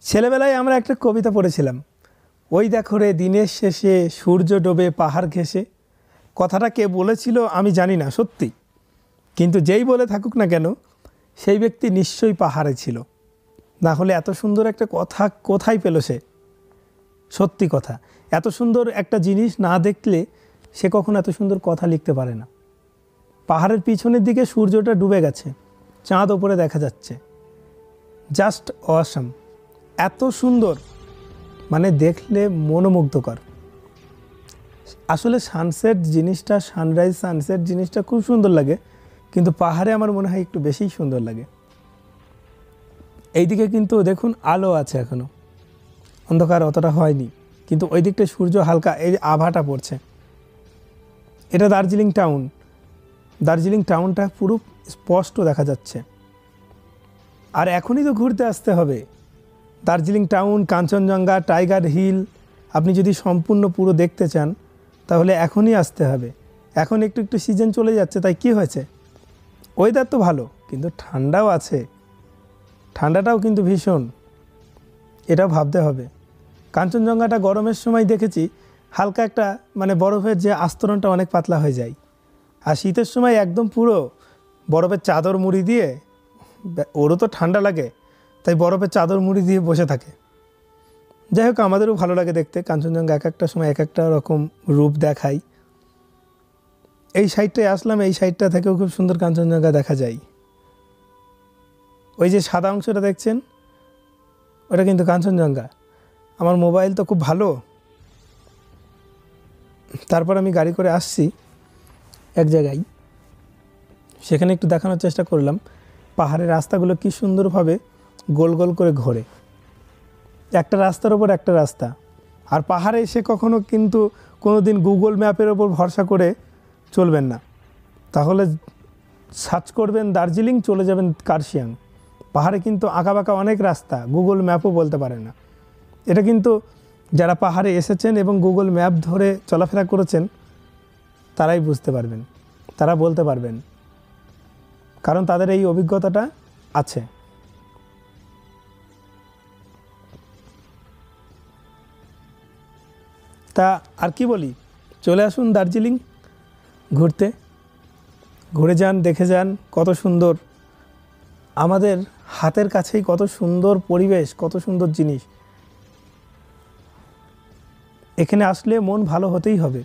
ছেলেবেলায় আমরা একটা কবিতা পড়েছিলাম, ওই দেখো রে দিনের শেষে সূর্য ডোবে পাহাড় ঘেঁষে। কথাটা কে বলেছিল আমি জানি না সত্যি, কিন্তু যেই বলে থাকুক না কেন সেই ব্যক্তি নিশ্চয়ই পাহাড়ে ছিল, না হলে এত সুন্দর একটা কথা কোথায় পেল সে? সত্যি কথা, এত সুন্দর একটা জিনিস না দেখলে সে কখনো এত সুন্দর কথা লিখতে পারে না। পাহাড়ের পিছনের দিকে সূর্যটা ডুবে গেছে, চাঁদ ওপরে দেখা যাচ্ছে, জাস্ট অসাম, এত সুন্দর, মানে দেখলে মনোমুগ্ধকর। আসলে সানসেট জিনিসটা, সানরাইজ সানসেট জিনিসটা খুব সুন্দর লাগে, কিন্তু পাহাড়ে আমার মনে হয় একটু বেশিই সুন্দর লাগে। এইদিকে কিন্তু দেখুন আলো আছে, এখনও অন্ধকার অতটা হয়নি, কিন্তু ওই দিকটা সূর্য হালকা এই আভাটা পড়ছে। এটা দার্জিলিং টাউন, দার্জিলিং টাউনটা পুরো স্পষ্ট দেখা যাচ্ছে। আর এখনই তো ঘুরতে আসতে হবে Darjeeling town, Kanchenjunga, Tiger Hill. আপনি যদি সম্পূর্ণ পুরো দেখতে চান তাহলে এখনই আসতে হবে। এখন একটু একটু সিজন চলে যাচ্ছে, তাই কি হয়েছে, ওয়েদার তো ভালো, কিন্তু ঠান্ডাও আছে, ঠান্ডাটাও কিন্তু ভীষণ, এটাও ভাবতে হবে। কাঞ্চনজঙ্ঘাটা গরমের সময় দেখেছি হালকা একটা মানে বরফের যে আস্তরণটা অনেক পাতলা হয়ে যায়, আর শীতের সময় একদম পুরো বরফের চাদর মুড়ি দিয়ে, ওরও তো ঠান্ডা লাগে তাই বরফের চাদর মুড়ি দিয়ে বসে থাকে। যাই হোক, আমাদেরও ভালো লাগে দেখতে। কাঞ্চনজঙ্ঘা এক একটা সময় এক একটা রকম রূপ দেখায়। এই সাইডটায় আসলাম, এই সাইডটা থেকেও খুব সুন্দর কাঞ্চনজঙ্ঘা দেখা যায়। ওই যে সাদা অংশটা দেখছেন ওটা কিন্তু কাঞ্চনজঙ্ঘা। আমার মোবাইল তো খুব ভালো, তারপর আমি গাড়ি করে আসছি এক জায়গায়, সেখানে একটু দেখানোর চেষ্টা করলাম পাহাড়ের রাস্তাগুলো কী সুন্দরভাবে গোল গোল করে ঘোরে, একটা রাস্তার ওপর একটা রাস্তা। আর পাহাড়ে এসে কখনো কিন্তু কোনো দিন গুগল ম্যাপের ওপর ভরসা করে চলবেন না, তাহলে সার্চ করবেন দার্জিলিং, চলে যাবেন কার্শিয়াং। পাহাড়ে কিন্তু আঁকাবাঁকা অনেক রাস্তা, গুগল ম্যাপও বলতে পারে না। এটা কিন্তু যারা পাহাড়ে এসেছেন এবং গুগল ম্যাপ ধরে চলাফেরা করেছেন তারাই বুঝতে পারবেন, তারা বলতে পারবেন, কারণ তাদের এই অভিজ্ঞতাটা আছে। তা আর কি বলি, চলে আসুন দার্জিলিং ঘুরতে, ঘুরে যান, দেখে যান কত সুন্দর, আমাদের হাতের কাছেই কত সুন্দর পরিবেশ, কত সুন্দর জিনিস। এখানে আসলে মন ভালো হতেই হবে।